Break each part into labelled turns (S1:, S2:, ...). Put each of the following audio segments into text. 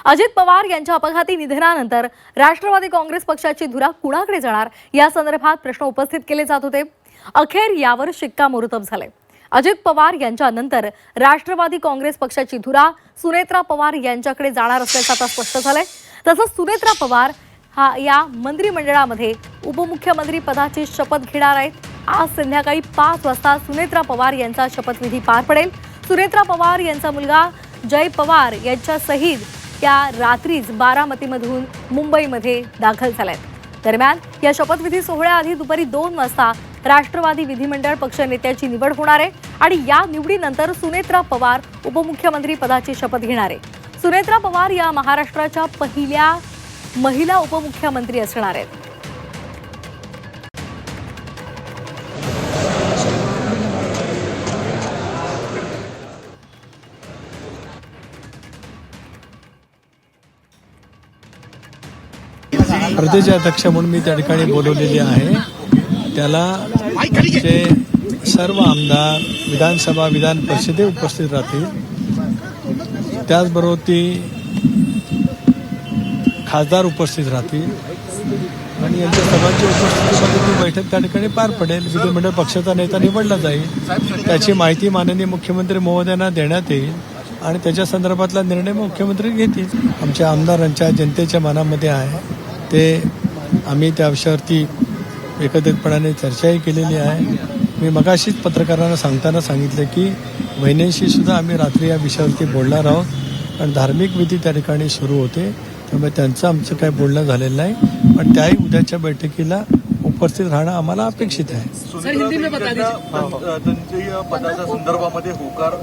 S1: अजित पवार यांच्या अपघाती निधनानंतर राष्ट्रवादी काँग्रेस पक्षाची धुरा कुणाकडे जाणार या संदर्भात प्रश्न उपस्थित केले जात होते। अखेर यावर शिक्कामोर्तब झाले। अजित पवार यांच्यानंतर राष्ट्रवादी काँग्रेस पक्षाची धुरा सुनेत्रा पवार यांच्याकडे जाणार असल्याचं आता स्पष्ट झालंय। तसंच सुनेत्रा पवार या मंत्रिमंडळामध्ये उपमुख्यमंत्री पदाची शपथ घेणार आहेत। आज संध्याकाळी 5 वाजता सुनेत्रा पवार यांचा शपथविधी पार पडेल। सुनेत्रा पवार यांचा मुलगा जय पवार यांच्यासहित त्या रात्रीच बारामतीमधून मुंबईमध्ये दाखल झाल्यात। दरम्यान या शपथविधी सोहळ्याआधी दुपारी 2 वाजता राष्ट्रवादी विधिमंडळ पक्षनेत्याची निवड होणार आहे आणि या निवडीनंतर सुनेत्रा पवार उपमुख्यमंत्री पदाची शपथ घेणार आहे। सुनेत्रा पवार या महाराष्ट्राच्या पहिल्या महिला उपमुख्यमंत्री असणार आहेत।
S2: प्रदेश अध्यक्ष म्हणून मी त्या ठिकाणी बोलवलेले आहे। त्याला जे सर्व आमदार विधानसभा विधान परिषदे उपस्थित राहतील, त्याचबरोबर ती खासदार उपस्थित राहतील आणि यांच्या सर्वांच्या उपस्थितीमध्ये ती बैठक त्या ठिकाणी पार पडेल। विधिमंडळ पक्षाचा नेता निवडला जाईल, त्याची माहिती माननीय मुख्यमंत्री महोदयांना देण्यात येईल आणि त्याच्या संदर्भातला निर्णय मुख्यमंत्री घेतील। आमच्या आमदारांच्या जनतेच्या मनामध्ये आहे ते आम्ही त्या विषयावरती एकत्रितपणाने चर्चाही केलेली आहे। मी मगाशीच पत्रकारांना सांगताना सांगितलं की वहिनींशी सुद्धा आम्ही रात्री या विषयावरती बोलणार आहोत आणि धार्मिक विधी त्या ठिकाणी सुरू होते, त्यामुळे त्यांचं आमचं काही बोलणं झालेलं नाही, पण त्याही उद्याच्या बैठकीला उपस्थित राहणं आम्हाला अपेक्षित आहे।
S3: पदाच्या संदर्भामध्ये होकार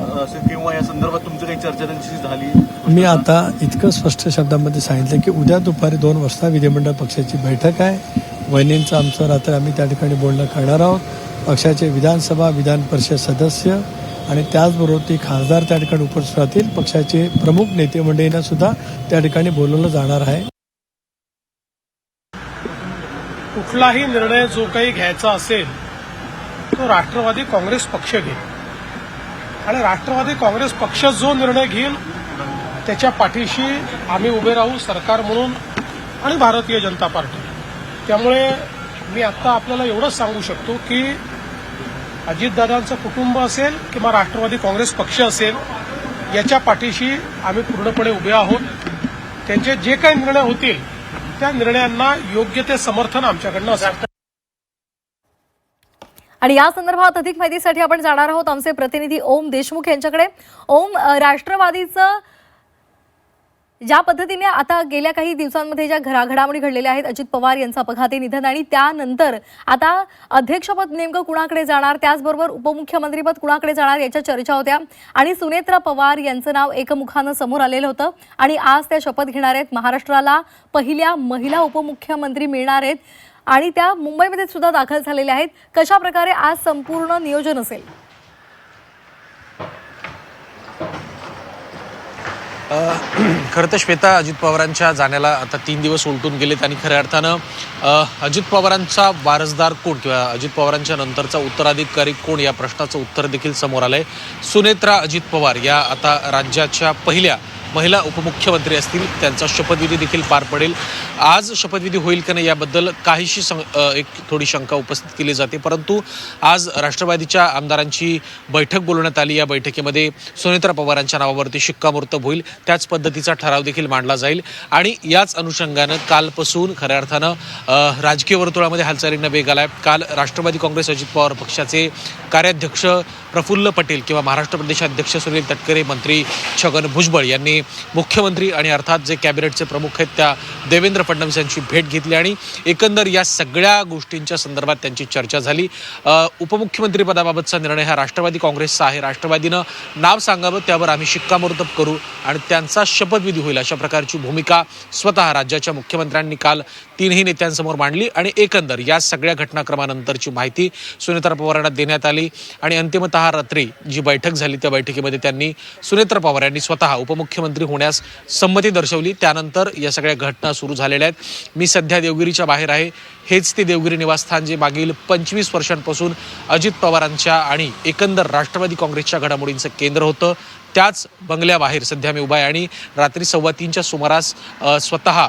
S3: किंवा या संदर्भात तुमची काही चर्चा त्यांची झाली?
S2: मी आता इतकं स्पष्ट शब्दामध्ये सांगितलं की उद्या दुपारी 2 वाजता विधिमंडळ पक्षाची बैठक आहे। वहिनींचं आमचं रात्र आम्ही त्या ठिकाणी बोलणं करणार आहोत। पक्षाचे विधानसभा विधान परिषद सदस्य आणि त्याचबरोबर ती खासदार त्या ठिकाणी उपस्थित राहतील। पक्षाचे प्रमुख नेते मंडळींना सुद्धा त्या ठिकाणी बोलवलं जाणार आहे।
S4: कुठलाही निर्णय जो काही घ्यायचा असेल तो राष्ट्रवादी काँग्रेस पक्ष घेईल आणि राष्ट्रवादी काँग्रेस पक्ष जो निर्णय घेईल त्याच्या पाठीशी आम्ही उभे राहू, सरकार म्हणून आणि भारतीय जनता पार्टी। त्यामुळे मी आता आपल्याला एवढंच सांगू शकतो की अजितदादांचं कुटुंब असेल किंवा राष्ट्रवादी काँग्रेस पक्ष असेल, याच्या पाठीशी आम्ही पूर्णपणे उभे आहोत। त्यांचे जे काही निर्णय होतील त्या निर्णयांना योग्य ते समर्थन आमच्याकडनं असेल।
S1: आणि या संदर्भात अधिक माहितीसाठी आपण जाणार आहोत आमचे प्रतिनिधी ओम देशमुख यांच्याकडे। ओम, राष्ट्रवादीचं ज्या पद्धतीने आता गेल्या काही दिवसांमध्ये ज्या घडामोडी घडलेल्या आहेत, अजित पवार यांचं अपघाती निधन आणि त्यानंतर आता अध्यक्षपद नेमकं कुणाकडे जाणार, त्याचबरोबर उपमुख्यमंत्रीपद कुणाकडे जाणार याच्या चर्चा होत्या आणि सुनेत्रा पवार यांचं नाव एकमुखानं समोर आलेलं होतं आणि आज त्या शपथ घेणार आहेत। महाराष्ट्राला पहिल्या महिला उपमुख्यमंत्री मिळणार आहेत आणि त्या मुंबईमध्ये सुद्धा दाखल झालेल्या आहेत। कशा प्रकारे आज संपूर्ण नियोजन असेल?
S5: खरं तर श्वेता, अजित पवारांच्या जाण्याला आता 3 दिवस उलटून गेलेत आणि खऱ्या अर्थानं अजित पवारांचा वारसदार कोण किंवा अजित पवारांच्या नंतरचा उत्तराधिकारी कोण या प्रश्नाचं उत्तर देखील समोर आलंय। सुनेत्रा अजित पवार या आता राज्याच्या पहिल्या महिला उपमुख्यमंत्री असतील, त्यांचा शपथविधी देखील पार पडेल। आज शपथविधी होईल का नाही याबद्दल काहीशी एक थोडी शंका उपस्थित केली जाते, परंतु आज राष्ट्रवादीच्या आमदारांची बैठक बोलवण्यात आली। या बैठकीमध्ये सुनेत्रा पवारांच्या नावावरती शिक्कामोर्तब होईल, त्याच पद्धतीचा ठराव देखील मांडला जाईल आणि याच अनुषंगानं कालपासून खऱ्या अर्थानं राजकीय वर्तुळामध्ये हालचालींना वेग आलाय। काल राष्ट्रवादी काँग्रेस अजित पवार पक्षाचे कार्याध्यक्ष प्रफुल्ल पटेल किंवा महाराष्ट्र प्रदेशाध्यक्ष सुनील तटकरे, मंत्री छगन भुजबळ यांनी मुख्यमंत्री आणि अर्थात जे कॅबिनेटचे प्रमुख आहेत त्या देवेंद्र फडणवीस यांची भेट घेतली आणि एकंदर या सगळ्या गोष्टींच्या संदर्भात त्यांची चर्चा झाली। उपमुख्यमंत्री पदाबाबतचा निर्णय हा राष्ट्रवादी काँग्रेसचा आहे, राष्ट्रवादीनं नाव सांगावं त्यावर आम्ही शिक्कामोर्तब करू आणि त्यांचा शपथविधी होईल, अशा प्रकारची भूमिका स्वतः राज्याच्या मुख्यमंत्र्यांनी काल 3ही नेत्यांसमोर मांडली आणि एकंदर या सगळ्या घटनाक्रमानंतरची माहिती सुनेत्रा पवारांना देण्यात आली आणि अंतिमतः रात्री जी बैठक झाली त्या बैठकीमध्ये त्यांनी सुनेत्रा पवार यांनी स्वतः उपमुख्यमंत्री होण्यास संमती दर्शवली। त्यानंतर या सगळ्या घटना सुरू झालेल्या आहेत। मी सध्या देवगिरीच्या बाहेर आहे, हेच ते देवगिरी निवासस्थान जे मागील 25 वर्षांपासून अजित पवारांच्या आणि एकंदर राष्ट्रवादी काँग्रेसच्या घडामोडींचं केंद्र होतं। त्याच बंगल्याबाहेर सध्या मी उभा आहे आणि रात्री 2:15च्या सुमारास स्वतः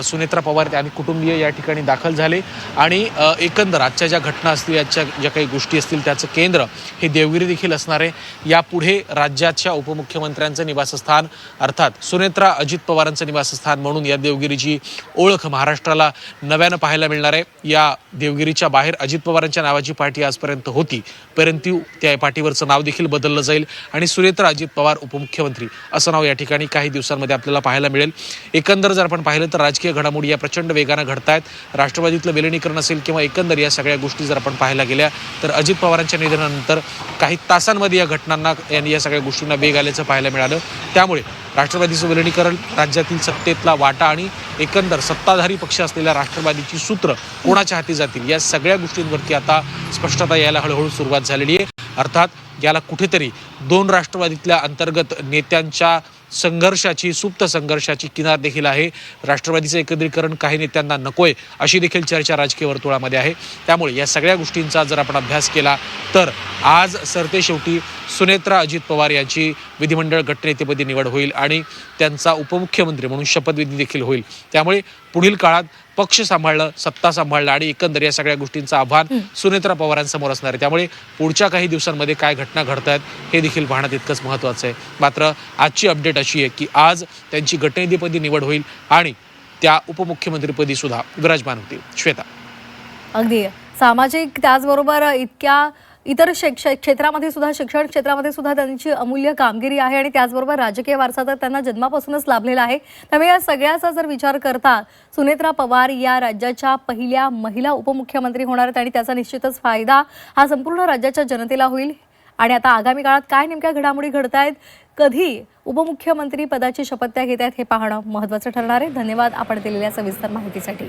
S5: सुनेत्रा पवार आणि कुटुंबीय या ठिकाणी दाखल झाले आणि एकंदर आजच्या ज्या घटना असतील, याच्या ज्या काही गोष्टी असतील त्याचं केंद्र हे देवगिरी देखील असणार आहे. यापुढे राज्याच्या उपमुख्यमंत्र्यांचं निवासस्थान अर्थात सुनेत्रा अजित पवारांचं निवासस्थान म्हणून या देवगिरीची ओळख महाराष्ट्राला नव्यानं पाहायला मिळणार आहे. या देवगिरीच्या बाहेर अजित पवारांच्या नावाची पाठी आजपर्यंत होती, परंतु त्या पाठीवरचं नाव देखील बदललं जाईल आणि सुनेत्रा अजित पवार उपमुख्यमंत्री असं नाव या ठिकाणी काही दिवसांमध्ये आपल्याला पाहायला मिळेल. एकंदर जर आपण पाहिलं तर राजकीय घडामोडी या प्रचंड वेगानं घडतायत. राष्ट्रवादीतलं विलिनीकरण असेल किंवा एकंदर या सगळ्या गोष्टी जर आपण पाहायला गेल्या तर अजित पवारांच्या निधनानंतर काही तासांमध्ये या घटनांना या सगळ्या गोष्टींना वेग आल्याचं पाहायला मिळालं. त्यामुळे राष्ट्रवादीचं विलिनीकरण, राज्यातील सत्तेतला वाटा आणि एकंदर सत्ताधारी पक्ष असलेल्या राष्ट्रवादीची सूत्र कोणाच्या हाती जातील या सगळ्या गोष्टींवरती आता स्पष्टता यायला हळूहळू सुरुवात झालेली आहे. अर्थात याला कुठेतरी दोन राष्ट्रवादीतल्या अंतर्गत नेत्यांच्या संघर्षाची, सुप्त संघर्षाची किनार देखील आहे. राष्ट्रवादीचं एकत्रीकरण काही नेत्यांना नकोय अशी देखील चर्चा राजकीय वर्तुळामध्ये आहे. त्यामुळे या सगळ्या गोष्टींचा जर आपण अभ्यास केला तर आज सरतेशेवटी सुनेत्रा अजित पवार यांची विधिमंडळ गटनेतेपदी निवड होईल आणि त्यांचा उपमुख्यमंत्री म्हणून शपथविधी देखील होईल. त्यामुळे पुढील काळात पक्ष सांभाळलं, सत्ता सांभाळलं आणि एकंदर या सगळ्या गोष्टींचं आव्हान सुनेत्रा पवारांसमोर असणार आहे. त्यामुळे पुढच्या काही दिवसांमध्ये काय घटना घडत आहेत हे देखील पाहणं तितकंच महत्त्वाचं आहे. मात्र आजची अपडेट अशी आहे की आज त्यांची गटनेतेपदी निवड होईल आणि त्या उपमुख्यमंत्रीपदी सुद्धा विराजमान होतील. श्वेता.
S1: अगदी सामाजिक, त्याचबरोबर इतक्या इतर क्षेत्रामध्ये सुद्धा, शिक्षण क्षेत्रामध्ये सुद्धा त्यांची अमूल्य कामगिरी आहे आणि त्याचबरोबर राजकीय वारसा तर त्यांना जन्मापासूनच लाभलेला आहे. त्यामुळे या सगळ्याचा जर विचार करता सुनेत्रा पवार या राज्याच्या पहिल्या महिला उपमुख्यमंत्री होणार आहेत आणि त्याचा निश्चितच फायदा हा संपूर्ण राज्याच्या जनतेला होईल. आणि आता आगामी काळात काय नेमक्या घडामोडी घडतायत, कधी उपमुख्यमंत्री पदाची शपथ त्या घेत आहेत हे पाहणं महत्त्वाचं ठरणार आहे. धन्यवाद आपण दिलेल्या सविस्तर माहितीसाठी.